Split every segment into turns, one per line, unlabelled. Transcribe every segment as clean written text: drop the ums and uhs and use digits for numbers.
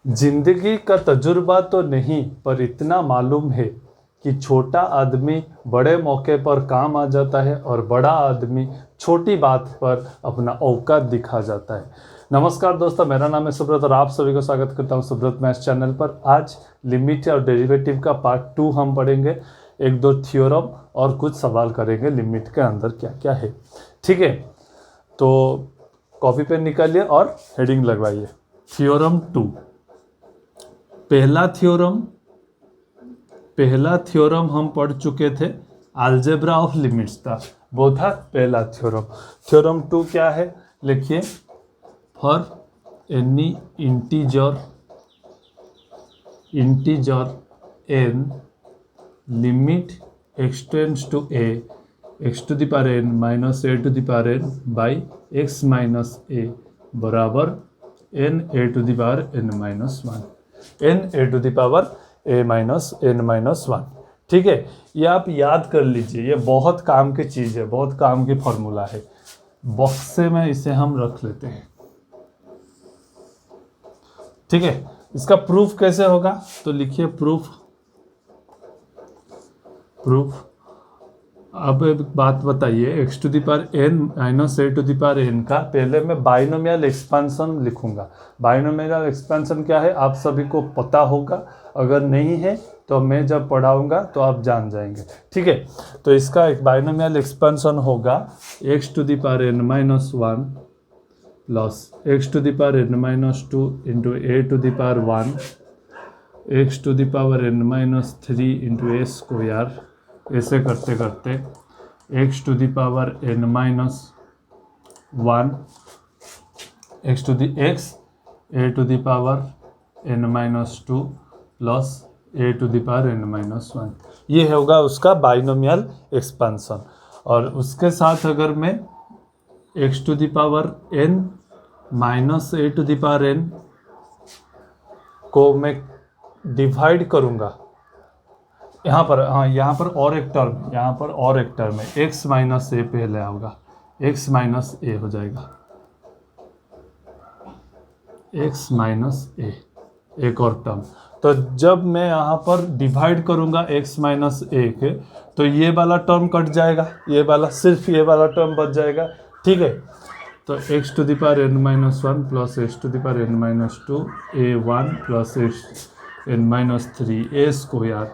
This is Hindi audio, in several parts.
जिंदगी का तजुर्बा तो नहीं, पर इतना मालूम है कि छोटा आदमी बड़े मौके पर काम आ जाता है और बड़ा आदमी छोटी बात पर अपना औकात दिखा जाता है। नमस्कार दोस्तों, मेरा नाम है सुब्रत और आप सभी को स्वागत करता हूं सुब्रत मैथ्स चैनल पर। आज लिमिट और डेरिवेटिव का पार्ट 2 हम पढ़ेंगे। एक दो थ्योरम और कुछ सवाल करेंगे लिमिट के अंदर क्या क्या है। ठीक है, तो कॉपी पेन निकालिए और हेडिंग लगवाइए। थ्योरम 2। पहला थ्योरम हम पढ़ चुके थे, अलजेब्रा ऑफ लिमिट्स था, वो था पहला थ्योरम। थ्योरम 2 क्या है, लिखिए। For any integer n limit x tends to a x to the power n minus a to the power n by x minus a बराबर n a to the power n minus 1, n a to the power a minus n minus 1। ठीक है, ये आप याद कर लीजिए, ये बहुत काम की चीज़ है, बहुत काम की फॉर्मूला है। बॉक्स से में इसे हम रख लेते हैं। ठीक है, इसका प्रूफ कैसे होगा, तो लिखिए प्रूफ। अब एक बात बताइए, x to the power n minus a to the power n का पहले मैं बाइनोमियल एक्सपेंशन लिखूंगा। बाइनोमियल एक्सपेंशन क्या है आप सभी को पता होगा, अगर नहीं है तो मैं जब पढ़ाऊंगा तो आप जान जाएंगे। ठीक है, तो इसका एक बाइनोमियल एक्सपेंशन होगा x to the power n minus 1 plus x to the power n minus 2 into a to the power 1 x to the power n minus 3 into a square. ऐसे करते करते x to the power n minus 1 x to the x a to the power n minus 2 plus a to the power n minus 1। ये होगा उसका बाइनोमियल एक्सपेंशन। और उसके साथ अगर मैं x to the power n minus a to the power n को मैं डिवाइड करूँगा, यहाँ पर और एक टर्म है, x माइनस ए पहले होगा, x माइनस ए हो जाएगा, x माइनस ए एक और टर्म। तो जब मैं यहाँ पर डिवाइड करूँगा x माइनस ए के, तो ये वाला टर्म कट जाएगा, सिर्फ ये वाला टर्म बच जाएगा। ठीक है, तो x to the power n minus 1 plus x to the power n minus 2 a1 plus x n minus 3 a square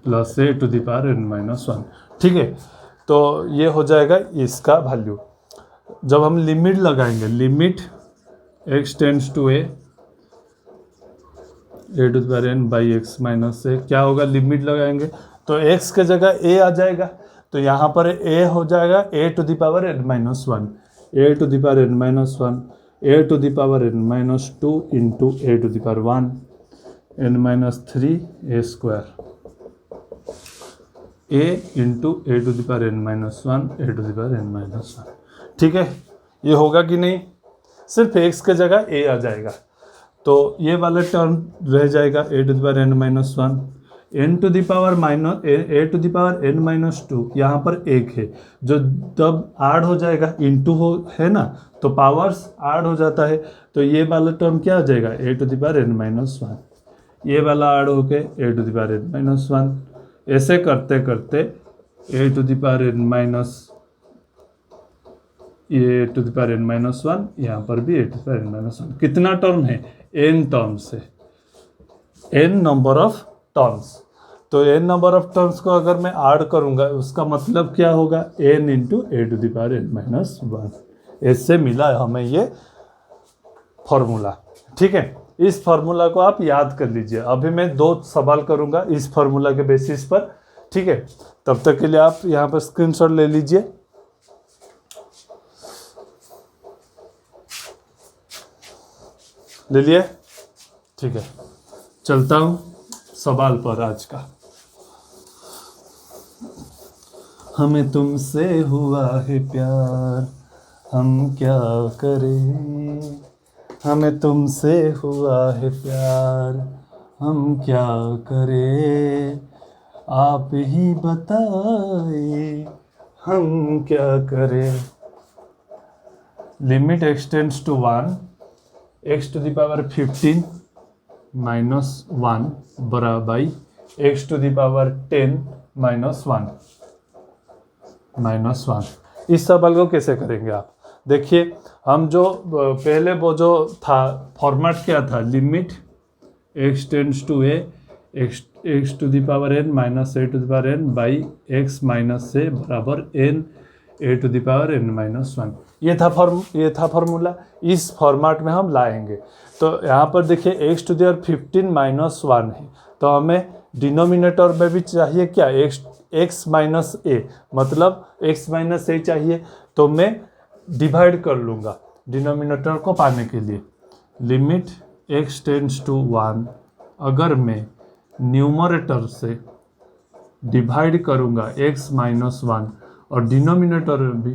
plus a to the power n minus 1। ठीक है, तो ये हो जाएगा इसका वैल्यू। जब हम लिमिट लगाएंगे, limit x tends to a to the power n by x minus a, क्या होगा, लिमिट लगाएंगे तो x के जगह a आ जाएगा, तो यहाँ पर a हो जाएगा a to the power n minus 1, a to the power n minus 1 a to the power n minus 2 into a to the power 1 n minus 3 a square a into a to the power n minus 1 a to the power n minus 1। ठीक है, ये होगा कि नहीं, सिर्फ x के जगह a आ जाएगा, तो ये वाला टर्म रह जाएगा a to the power n minus 1 n to the power minus a to the power n minus 2, यहाँ पर एक है जो तब ऐड हो जाएगा, इंटू है ना, तो पावर्स ऐड हो जाता है, तो ये वाला टर्म क्या आ जाएगा, a to the power n minus 1, ये वाला ऐड होके a to the power n minus 1। ऐसे करते करते a to the power n minus a to the power n minus 1, यहाँ पर भी a to the power n minus 1। कितना टर्म है, n टर्म्स है, n नंबर ऑफ टर्म्स। तो n नंबर ऑफ टर्म्स को अगर मैं ऐड करूँगा, उसका मतलब क्या होगा, n into a to the power n minus 1। इससे मिला हमें ये फॉर्मूला। ठीक है, इस फार्मूला को आप याद कर लीजिए। अभी मैं 2 सवाल करूंगा इस फार्मूला के बेसिस पर। ठीक है, तब तक के लिए आप यहाँ पर स्क्रीनशॉट ले लीजिए। ले लिए? ठीक है, चलता हूँ सवाल पर आज का। हमें तुमसे हुआ है प्यार, हम क्या करें, हमें तुमसे हुआ है प्यार, हम क्या करें, आप ही बताइए हम क्या करें। Limit x tends to 1 x to the power 15 minus 1 बराबर x to the power 10 minus 1 minus 1। इस सवाल को कैसे करेंगे आप देखिए, हम जो पहले वो जो था फॉर्मेट क्या था, limit x tends to a x to the power n minus a to the power n by x minus a बराबर n a to the power n minus 1। ये था फॉर्मूला। इस फॉर्मेट में हम लाएंगे। तो यहाँ पर देखिए x to the power 15 minus 1 है, तो हमें डिनोमिनेटर में भी चाहिए क्या, एक्स माइनस ए, मतलब एक्स माइनस ए चाहिए। तो मैं डिवाइड कर लूँगा डिनोमिनेटर को पाने के लिए। लिमिट एक्स टेंड्स टू 1, अगर मैं न्यूमरेटर से डिवाइड करूँगा एक्स माइनस 1 और डिनोमिनेटर में भी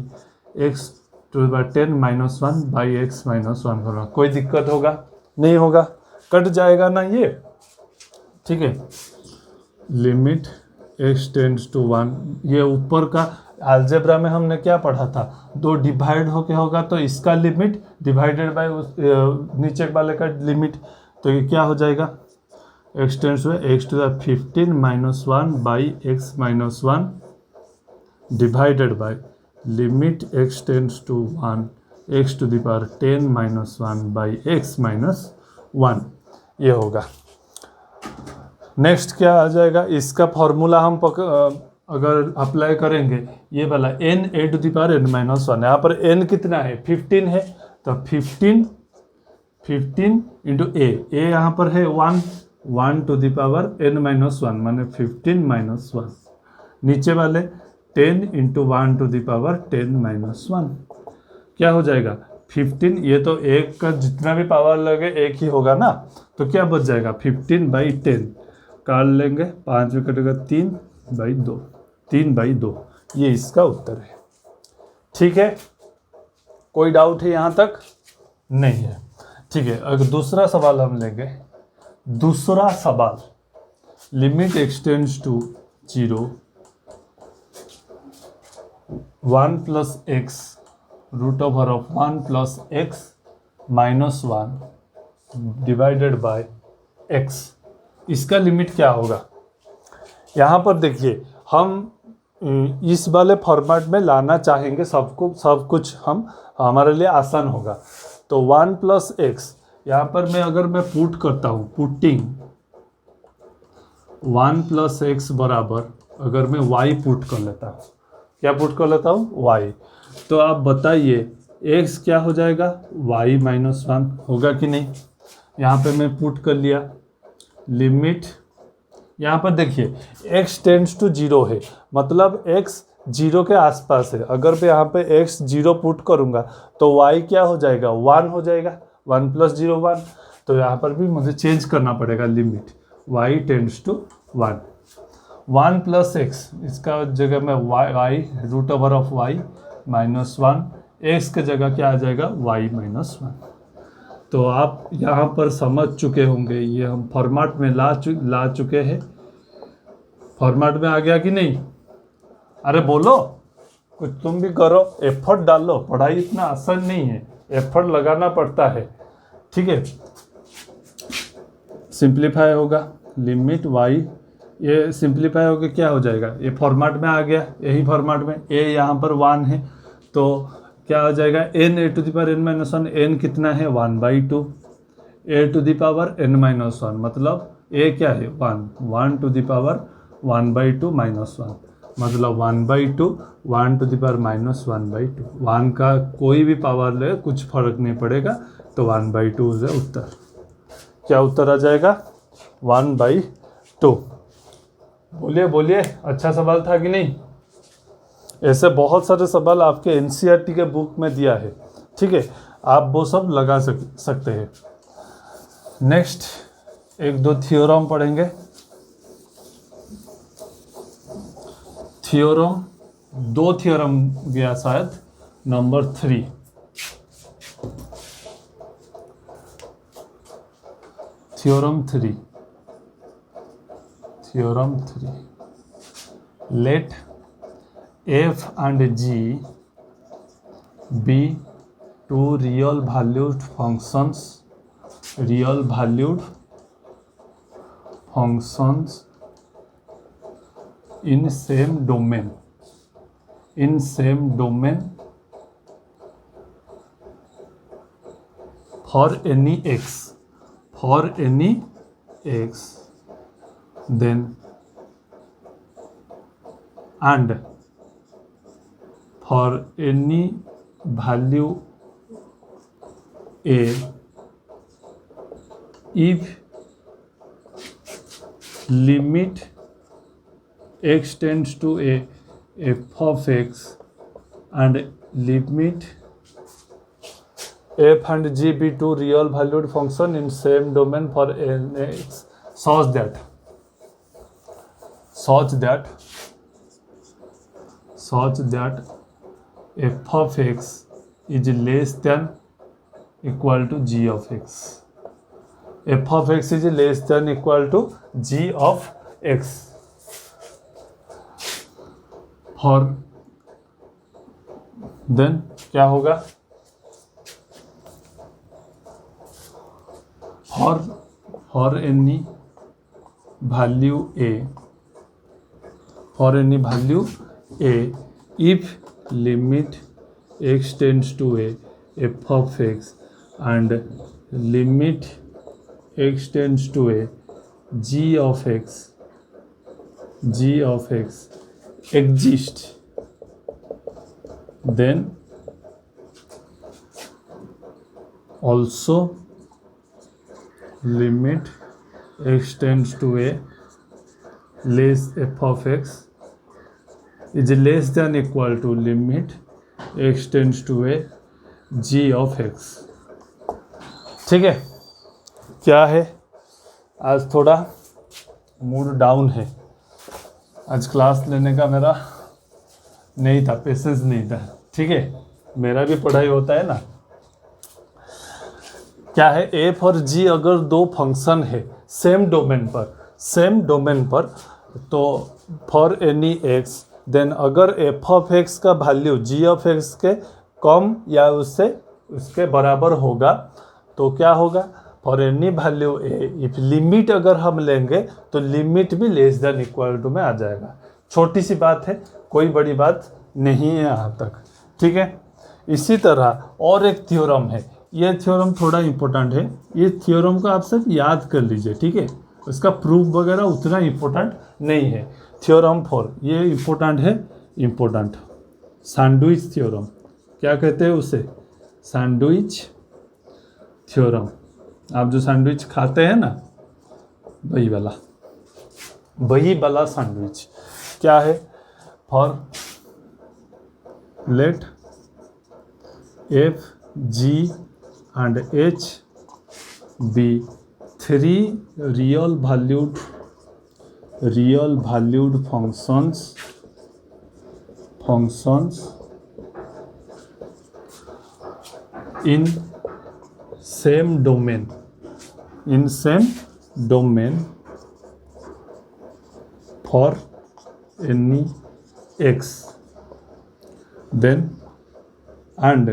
x to the power 10 minus 1 by x minus 1 करूँगा, कोई दिक्कत होगा नहीं होगा, कट जाएगा ना ये, ठीक है। लिमिट एक्स टेंड्स टू 1, ये ऊपर का अलजेब्रा में हमने क्या पढ़ा था, दो डिवाइड होके होगा तो इसका लिमिट डिवाइडेड बाय नीचे वाले का लिमिट, तो ये क्या हो जाएगा, x tends to x to the 15 minus 1 by x minus 1 divided by limit x tends to 1 x to the power 10 minus 1 by x minus 1, ये होगा। नेक्स्ट क्या आ जाएगा, इसका फॉर्मूला हम अगर अप्लाई करेंगे, ये वाला n a to the power n minus 1, यहाँ पर एन कितना है 15 है, तो 15 इंटू ए यहाँ पर है 1 to the power n minus 1 माने 15 माइनस 1, नीचे वाले 10 into 1 to the power 10 minus 1, क्या हो जाएगा 15, ये तो एक का जितना भी पावर लगे एक ही होगा ना, तो क्या बच जाएगा 15 बाई 10, काट लेंगे 5 में कटेगा 3 बाई 2, ये इसका उत्तर है। ठीक है, कोई डाउट है यहाँ तक? नहीं है। ठीक है, अगर दूसरा सवाल हम लेंगे, दूसरा सवाल, limit x tends to 0 1 plus x root over of 1 plus x minus 1 divided by x, इसका लिमिट क्या होगा। यहाँ पर देखिए, हम इस वाले फॉर्मेट में लाना चाहेंगे सब कुछ हम, हमारे लिए आसान होगा। तो 1 प्लस एक्स यहाँ पर अगर मैं पुट करता हूँ, पुटिंग 1 प्लस एक्स बराबर, अगर मैं y पुट कर लेता हूँ, क्या पुट कर लेता हूँ y, तो आप बताइए x क्या हो जाएगा, y माइनस 1 होगा कि नहीं। यहाँ पे मैं पुट कर लिया, लिमिट यहाँ पर देखिए x टेंड्स टू 0 है, मतलब x 0 के आसपास है। अगर मैं यहाँ पे x 0 पुट करूँगा तो y क्या हो जाएगा, 1 हो जाएगा, 1 प्लस 0 1, तो यहाँ पर भी मुझे चेंज करना पड़ेगा, limit y tends to 1 plus x, इसका जगह में y root over of y minus 1, x के जगह क्या आ जाएगा y माइनस 1। तो आप यहाँ पर समझ चुके होंगे, ये हम फॉर्मेट में ला चुके हैं। फॉर्मेट में आ गया कि नहीं? अरे बोलो, कुछ तुम भी करो, एफर्ट डालो, पढ़ाई इतना आसान नहीं है, एफर्ट लगाना पड़ता है। ठीक है, सिंप्लीफाई होगा, लिमिट y, ये सिंप्लीफाई होकर क्या हो जाएगा, ये फॉर्मेट में आ गया, यही फॉर्मेट में a यहाँ पर 1 है, तो क्या हो जाएगा n a to the power n minus 1, n कितना है 1/2, a to the power n minus 1, मतलब a क्या है 1 टू द पावर 1/2 माइनस 1, मतलब 1/2, 1 टू द पावर माइनस 1/2, 1 का कोई भी पावर ले कुछ फर्क नहीं पड़ेगा, तो 1/2 से उत्तर, क्या उत्तर आ जाएगा 1/2। बोलिए बोलिए, अच्छा सवाल था कि नहीं। ऐसे बहुत सारे सवाल आपके एनसीईआरटी के बुक में दिया है, ठीक है, आप वो सब लगा सकते हैं। नेक्स्ट एक दो थ्योरम पढ़ेंगे। थ्योरम, 2 थ्योरम गया शायद, नंबर 3, थ्योरम 3, लेट f and g be 2 real valued functions real valued functions in same domain for any x then and for any value a if limit x tends to a f of x and limit f and g be two real valued function in same domain for n x such that f of x is less than equal to g of x. f of x is less than equal to g of x. और देन क्या होगा, for any value a if limit x tends to a f of x and limit x tends to a g of x exist, then also limit x tends to a less f of x is less than equal to limit x tends to a g of x. ठीक है, क्या है, आज थोड़ा मूड डाउन है, आज क्लास लेने का मेरा नहीं था, पेशेंस नहीं था. ठीक है, मेरा भी पढ़ाई होता है ना. क्या है, एफ और जी अगर दो फंक्शन है सेम डोमेन पर तो फॉर एनी एक्स देन अगर एफ ऑफ एक्स का वैल्यू जी ऑफ एक्स के कम या उसके बराबर होगा तो क्या होगा, for any value a if limit अगर हम लेंगे तो लिमिट भी लेस देन इक्वल टू में आ जाएगा. छोटी सी बात है, कोई बड़ी बात नहीं है यहाँ तक. ठीक है, इसी तरह और एक थ्योरम है, ये थ्योरम थोड़ा इम्पोर्टेंट है, ये थ्योरम को आप सब याद कर लीजिए. ठीक है, उसका प्रूफ वगैरह उतना इम्पोर्टेंट नहीं है. थ्योरम 4 ये इम्पोर्टेंट सैंडविच थ्योरम, क्या कहते हैं उसे, सैंडविच थ्योरम. आप जो सैंडविच खाते हैं ना, वही वाला सैंडविच. क्या है, for let f g and h be three real valued functions in same domain for any x, then and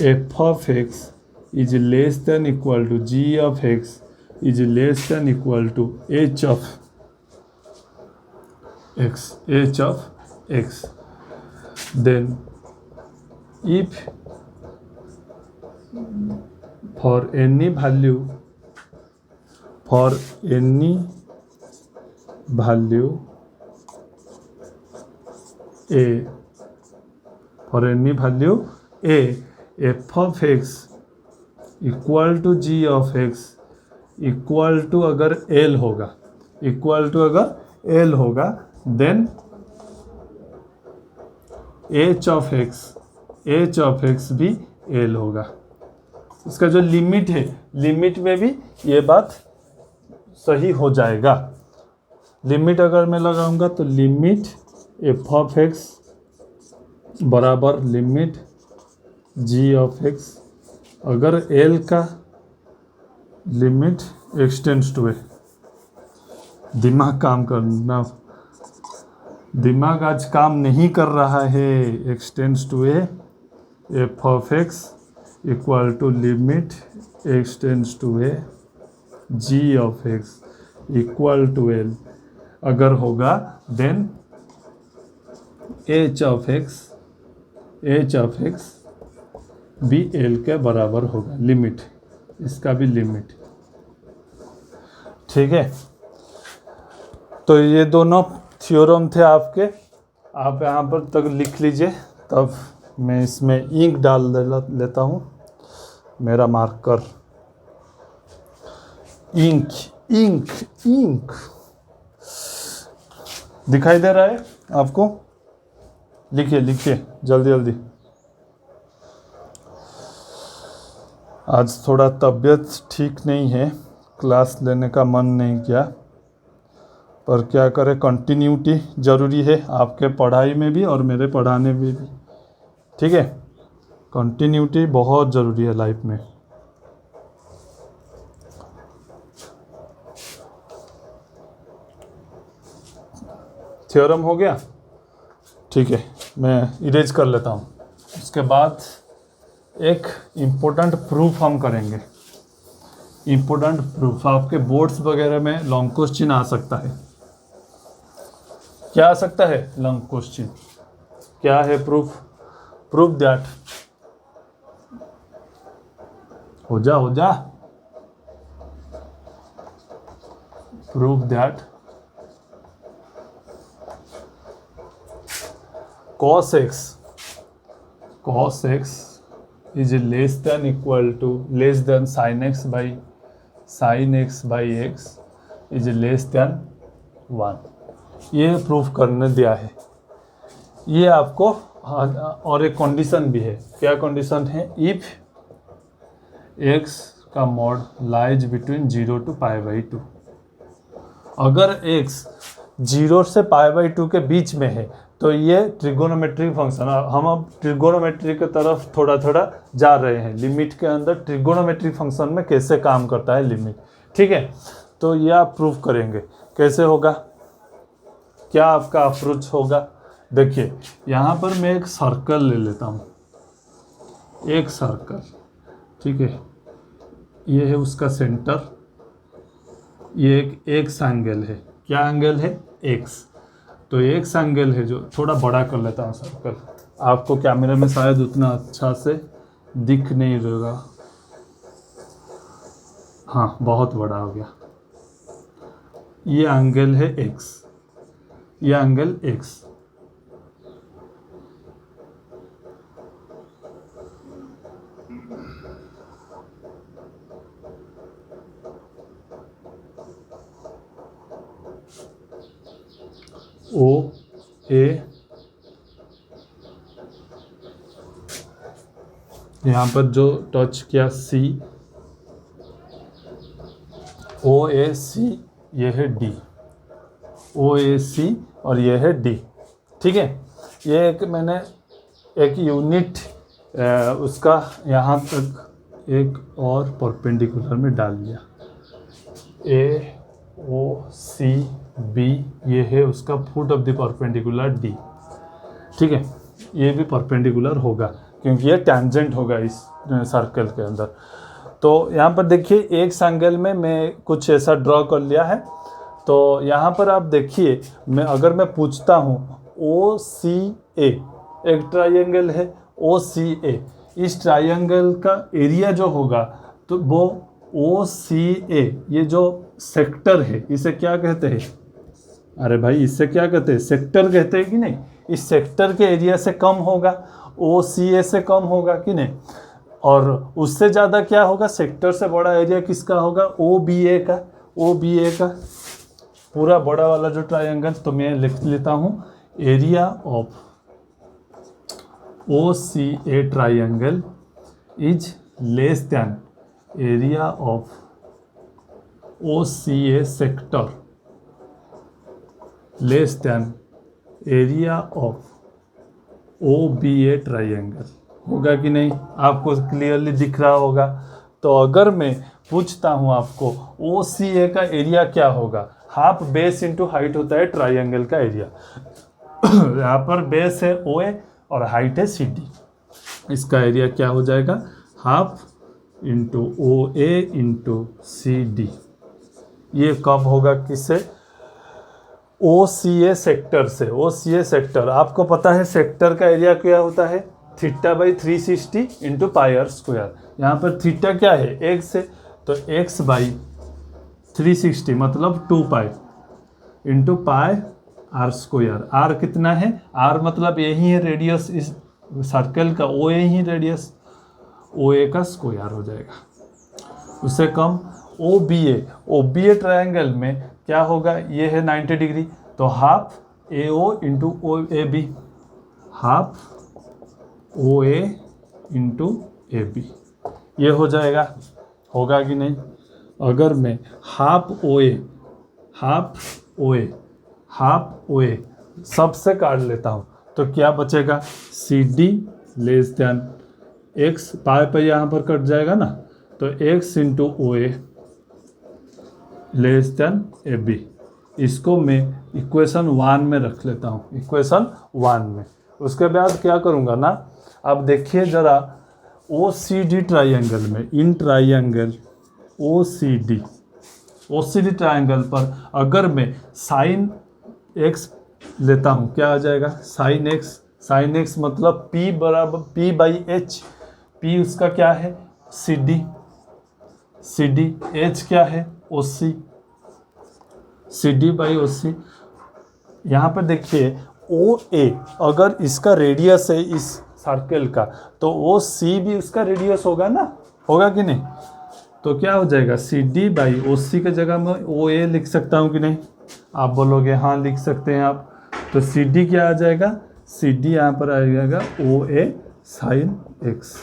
f of x is less than equal to g of x is less than equal to h of x, then if for any value a f of x equal to g of x equal to अगर l होगा देन h of x भी l होगा. इसका जो लिमिट है, लिमिट में भी ये बात सही हो जाएगा. लिमिट अगर मैं लगाऊंगा तो लिमिट f of x बराबर लिमिट g of x, अगर l का limit x tends to a, दिमाग काम करना, दिमाग आज काम नहीं कर रहा है. x tends to a f of x equal to limit x tends to a g of x equal to l अगर होगा देन h ऑफ x भी l के बराबर होगा, लिमिट, इसका भी लिमिट। ठीक है, तो ये दोनों थ्योरम थे आपके, आप यहाँ पर तक लिख लीजिए। तब मैं इसमें इंक डाल लेता हूँ, मेरा मार्कर, इंक इंक इंक दिखाई दे रहा है आपको? लिखिए लिखिए जल्दी जल्दी। आज थोड़ा तबीयत ठीक नहीं है, क्लास लेने का मन नहीं किया, पर क्या करें, कंटिन्यूटी ज़रूरी है आपके पढ़ाई में भी और मेरे पढ़ाने में भी। ठीक है, कंटिन्यूटी बहुत ज़रूरी है लाइफ में। थ्योरम हो गया? ठीक है, मैं इरेज कर लेता हूँ। उसके बाद एक इम्पोर्टेंट प्रूफ हम करेंगे। इम्पोर्टेंट प्रूफ आपके बोर्ड्स वगैरह में लॉन्ग क्वेश्चन आ सकता है। क्या आ सकता है? Long question. क्या है प्रूफ? प्रूफ दैट, हो जा, proof that cos x is less than equal to less than sin x by x is less than 1। ये प्रूफ करने दिया है। ये आपको, और एक कंडीशन भी है। क्या कंडीशन है? इफ x का मॉड लाइज बिटवीन 0 to π/2। अगर x 0 से π/2 के बीच में है तो ये ट्रिगोनोमेट्रिक फंक्शन। हम अब ट्रिगोनोमेट्री की तरफ थोड़ा थोड़ा जा रहे हैं, लिमिट के अंदर ट्रिगोनोमेट्रिक फंक्शन में कैसे काम करता है लिमिट। ठीक है, तो ये आप प्रूफ करेंगे। कैसे होगा? क्या आपका अप्रोच होगा? देखिए, यहाँ पर मैं एक सर्कल ले लेता हूँ, एक सर्कल। ठीक है, ये है उसका सेंटर, ये एक एक्स एंगल है। क्या एंगल है? एक्स। तो एक्स एंगल है, जो थोड़ा बड़ा कर लेता हूँ सर्कल। आपको कैमरे में शायद उतना अच्छा से दिख नहीं रहेगा। हाँ, बहुत बड़ा हो गया। ये एंगल है एक्स, ये एंगल एक्स। ओ ए, यहाँ पर जो टच किया सी, ओ ए सी, ये है डी। ओ ए सी और ये है डी। ठीक है, ये एक मैंने एक यूनिट उसका यहाँ तक एक और परपेंडिकुलर में डाल दिया। ए ओ सी बी, ये है उसका foot of the perpendicular D. ठीक है, ये भी परपेंडिकुलर होगा क्योंकि ये टैंजेंट होगा इस सर्कल के अंदर। तो यहाँ पर देखिए, एक एंगल में मैं कुछ ऐसा ड्रॉ कर लिया है। तो यहाँ पर आप देखिए, अगर मैं पूछता हूँ ओ सी ए, एक ट्राइंगल है ओ सी ए, इस ट्राइंगल का एरिया जो होगा तो वो ओ सी ए, ये जो सेक्टर है इसे क्या कहते हैं? अरे भाई, इससे क्या कहते हैं? सेक्टर कहते हैं कि नहीं? इस सेक्टर के एरिया से कम होगा, ओ सी ए से कम होगा कि नहीं? और उससे ज़्यादा क्या होगा? सेक्टर से बड़ा एरिया किसका होगा? ओ बी ए का। ओ बी ए का पूरा बड़ा वाला जो ट्रायंगल, तो मैं लिख लेता हूँ area of O C A triangle is less than area of O C A sector less than area of O B A triangle. होगा कि नहीं? आपको क्लियरली दिख रहा होगा। तो अगर मैं पूछता हूँ आपको ओ सी ए का एरिया क्या होगा, हाफ बेस इंटू हाइट होता है ट्राइंगल का एरिया। यहाँ पर बेस है ओ ए और हाइट है सी डी। इसका एरिया क्या हो जाएगा? Half into O A into C D. ये कब होगा किससे? ओ सी ए सेक्टर से। ओ सी ए सेक्टर आपको पता है सेक्टर का एरिया क्या होता है? Theta by 360 into pi r square. यहाँ पर थीटा क्या है? एक्स है, तो एक्स बाई 360 मतलब 2 pi into pi r square. R कितना है? आर मतलब यही है रेडियस इस सर्कल का, ओ ए ही रेडियस, ओ ए का स्क्वायर हो जाएगा। उससे कम ओ बी ए ट्रायंगल में क्या होगा? ये है 90 डिग्री, तो half A O into O A B, half O A into A B, ये हो जाएगा। होगा कि नहीं? अगर मैं हाफ ओ ए सबसे काट लेता हूँ तो क्या बचेगा? C D less than x, pi पे यहाँ पर कट जाएगा ना, तो x into O A less than A B. इसको मैं इक्वेशन 1 में रख लेता हूँ, इक्वेशन 1 में। उसके बाद क्या करूँगा ना, अब देखिए ज़रा ओ सी डी ट्राइंगल में, in triangle O C D triangle पर अगर मैं साइन एक्स लेता हूँ, क्या आ जाएगा? साइन एक्स मतलब P बराबर P बाई एच। P उसका क्या है? सी डी, एच क्या है? ओ सी डी बाई ओ सी। यहाँ पर देखिए ओ ए अगर इसका रेडियस है इस सर्कल का, तो ओ सी भी उसका रेडियस होगा ना, होगा कि नहीं? तो क्या हो जाएगा? सी डी बाई ओ सी के जगह में ओ ए लिख सकता हूँ कि नहीं? आप बोलोगे हाँ लिख सकते हैं आप। तो सी डी क्या आ जाएगा? सी डी यहाँ पर आ जाएगा O A sine x,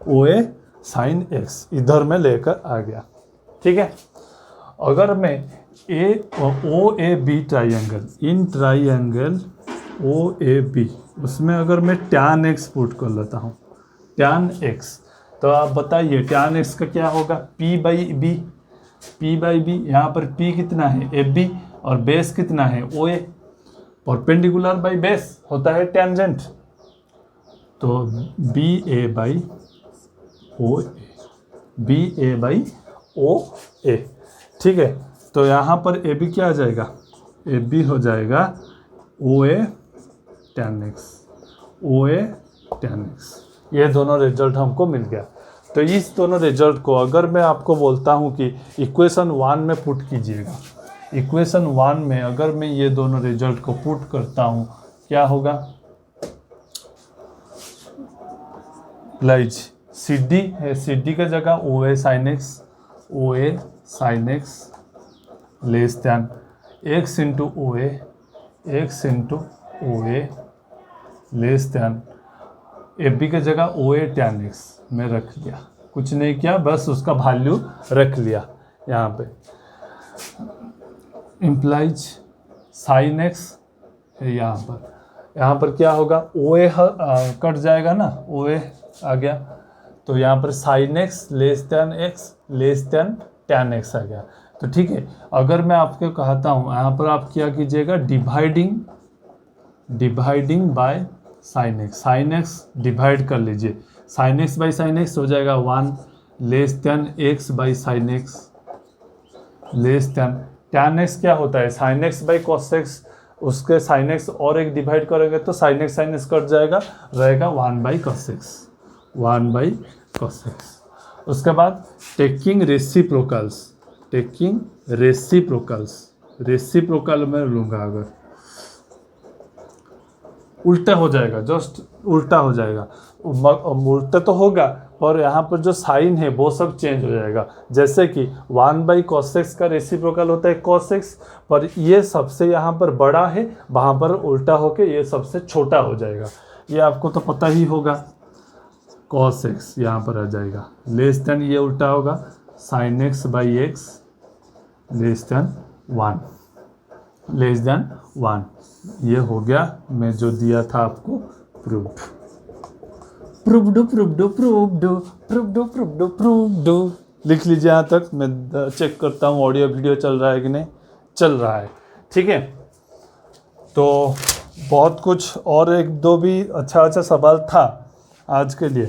O A sine x इधर में लेकर आ गया। ठीक है। अगर मैं O A B triangle, in triangle O A B, उसमें अगर मैं टैन एक्स पुट कर लेता हूँ, टैन एक्स, तो आप बताइए टैन एक्स का क्या होगा? P by B. यहाँ पर पी कितना है? ए बी, और बेस कितना है? O A. Perpendicular by base होता है टेंजेंट, तो B A by O A, B A by O A. ठीक है, तो यहाँ पर ए बी क्या आ जाएगा? ए बी हो जाएगा ओ ए टैन एक्स, ओ ए टैन एक्स। ये दोनों रिजल्ट हमको मिल गया। तो इस दोनों रिजल्ट को अगर मैं आपको बोलता हूँ कि इक्वेशन 1 में पुट कीजिएगा, इक्वेशन 1 में अगर मैं ये दोनों रिजल्ट को पुट करता हूँ, क्या होगा? लाइज सी डी है, सी डी की जगह O A sine x, O A sine x less than x into O A, x into O A less than A B की जगह ओ ए टैन एक्स में रख लिया, कुछ नहीं किया, बस उसका वैल्यू रख लिया यहाँ पे। इम्प्लाइज साइन एक्स है यहाँ पर क्या होगा? ओ ए कट जाएगा ना, ओ ए आ गया, तो यहाँ पर sine x less than tan x आ गया। तो ठीक है, अगर मैं आपको कहता हूँ यहाँ पर आप क्या कीजिएगा? Dividing by sine x divide कर लीजिए, sine x by sine x हो जाएगा 1 less than x by sine x less than tan x क्या होता है? Sine x by cos x, उसके साइन एक्स और एक डिवाइड करेंगे तो साइन एक्स कट जाएगा, रहेगा 1 बाई कॉस एक्स। उसके बाद टेकिंग रेसिप्रोकल में लूँगा, अगर उल्टा हो जाएगा, जस्ट उल्टा हो जाएगा, उल्टा तो होगा और यहाँ पर जो साइन है वो सब चेंज हो जाएगा। जैसे कि 1 बाई कॉस एक्स का रेसिप्रोकल होता है कॉस एक्स, पर ये सबसे यहाँ पर बड़ा है, वहाँ पर उल्टा होके ये सबसे छोटा हो जाएगा। ये आपको तो पता ही होगा, कॉस एक्स यहाँ पर आ जाएगा लेस देन, ये उल्टा होगा sine x by x less than 1। ये हो गया मैं जो दिया था आपको प्रूव्ड। लिख लीजिए यहाँ तक, मैं चेक करता हूँ ऑडियो वीडियो चल रहा है कि नहीं, चल रहा है। ठीक है, तो बहुत कुछ और एक दो भी अच्छा सवाल था आज के लिए।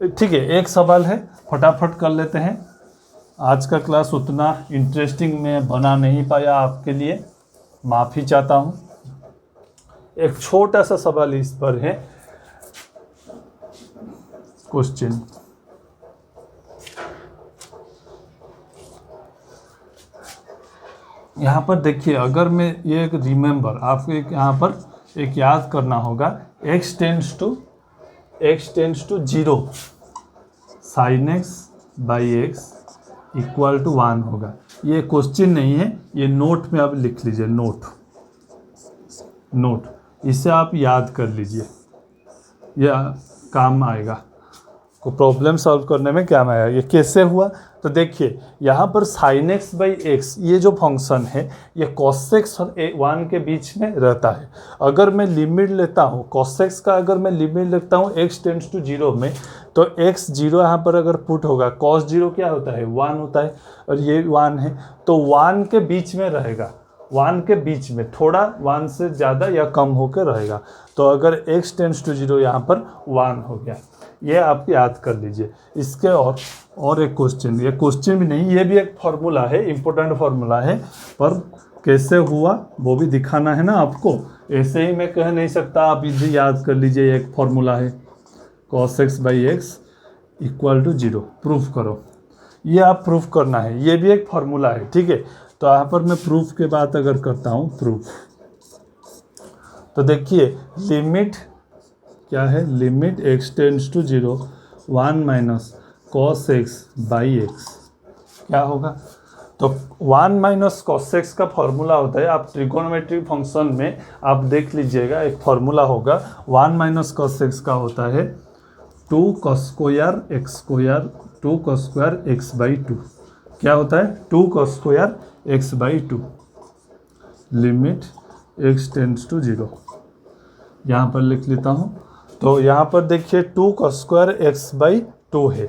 ठीक है, एक सवाल है, फटाफट कर लेते हैं। आज का क्लास उतना इंटरेस्टिंग मैं बना नहीं पाया आपके लिए, माफ़ी चाहता हूँ। एक छोटा सा सवाल इस पर है, क्वेश्चन यहाँ पर देखिए, अगर मैं ये एक रिमेंबर आपको एक यहाँ पर एक याद करना होगा, x tends to 0 sin x by x equal to 1 होगा। ये क्वेश्चन नहीं है, ये नोट में आप लिख लीजिए, नोट इसे आप याद कर लीजिए, यह काम आएगा, को प्रॉब्लम सॉल्व करने में क्या आएगा। ये कैसे हुआ, तो देखिए यहाँ पर sin x बाई एक्स ये जो फंक्शन है ये cos x और 1 के बीच में रहता है। अगर मैं लिमिट लेता हूँ cos x का, अगर मैं लिमिट लेता हूँ x टेंड्स टू 0 में, तो x 0 यहाँ पर अगर पुट होगा, cos 0 क्या होता है 1 होता है, और ये 1 है, तो 1 के बीच में रहेगा, 1 के बीच में, थोड़ा 1 से ज़्यादा या कम होकर रहेगा। तो अगर x टेंड्स टू 0 यहाँ पर 1 हो गया, ये आप याद कर लीजिए। इसके और एक क्वेश्चन, ये क्वेश्चन भी नहीं, ये भी एक फार्मूला है, इम्पोर्टेंट फार्मूला है, पर कैसे हुआ वो भी दिखाना है ना आपको। ऐसे ही मैं कह नहीं सकता, आप इसे याद कर लीजिए, एक फार्मूला है cos x by x equal to 0, proof करो, ये आप प्रूफ करना है, ये भी एक फार्मूला है, ठीक है। तो यहाँ पर मैं प्रूफ के बात अगर करता हूँ, प्रूफ, तो देखिए लिमिट क्या है, limit x tends to 0 1 minus cos x by x क्या होगा, तो 1 माइनस cos x का फॉर्मूला होता है, आप ट्रिगोनोमेट्रिक फंक्शन में आप देख लीजिएगा, एक फॉर्मूला होगा 1 माइनस cos x का होता है 2 cos square x square 2 cos square x by 2, क्या होता है 2 cos square x by 2, limit x tends to 0, यहाँ पर लिख लेता हूँ। तो यहाँ पर देखिए 2 cos स्क्वायर x बाई 2 है,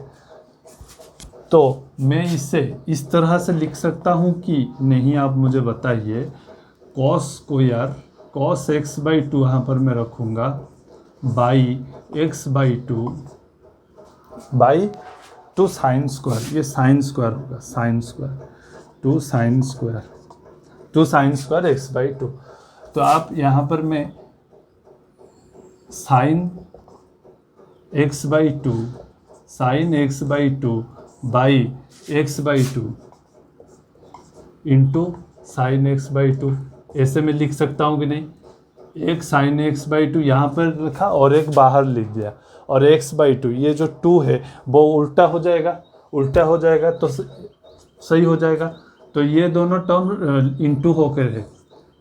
तो मैं इसे इस तरह से लिख सकता हूँ कि नहीं, आप मुझे बताइए, cos square cos x by 2 यहाँ पर मैं रखूँगा, by x by 2 by 2 sine square, ये साइन स्क्वायर होगा, sine square 2 sine square x by 2। तो आप यहाँ पर मैं sine x by 2 sine x by 2 by x by 2 into sine x by 2, ऐसे में लिख सकता हूँ कि नहीं, एक साइन x बाई 2 यहाँ पर लिखा और एक बाहर लिख दिया, और x बाई 2 ये जो 2 है वो उल्टा हो जाएगा, तो सही हो जाएगा। तो ये दोनों टर्म इंटू होकर है,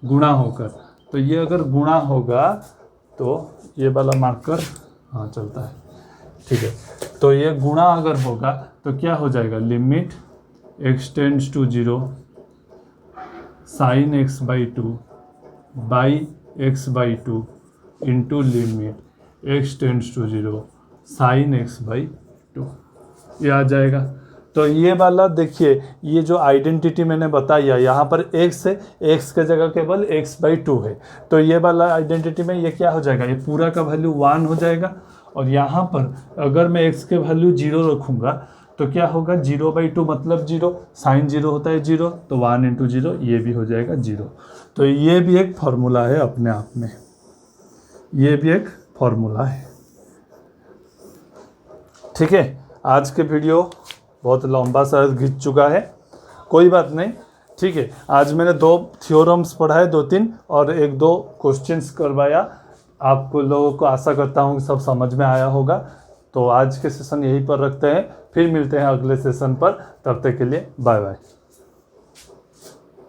गुणा होकर, तो ये अगर गुणा होगा तो ये वाला मार्कर हाँ चलता है, ठीक है। तो ये गुणा अगर होगा तो क्या हो जाएगा, limit x tends to 0 sine x by 2 by x by 2 into limit x tends to 0 sine x by 2, ये आ जाएगा। तो ये वाला देखिए, ये जो आइडेंटिटी मैंने बताई है, यहाँ पर x है, x के जगह केवल x बाई 2 है, तो ये वाला आइडेंटिटी में ये क्या हो जाएगा, ये पूरा का वैल्यू 1 हो जाएगा, और यहाँ पर अगर मैं x के वैल्यू 0 रखूँगा तो क्या होगा, 0 बाई 2 मतलब 0, साइन 0 होता है 0, तो 1 इंटू 0 ये भी हो जाएगा 0। तो ये भी एक फार्मूला है अपने आप में, ये भी एक फार्मूला है, ठीक है। आज के वीडियो बहुत लंबा शायद खींच चुका है, कोई बात नहीं, ठीक है। आज मैंने 2 थ्योरम्स पढ़ाए, 2-3, और 1-2 क्वेश्चंस करवाया, आपको लोगों को आशा करता हूँ कि सब समझ में आया होगा। तो आज के सेशन यहीं पर रखते हैं, फिर मिलते हैं अगले सेशन पर, तब तक के लिए बाय बाय।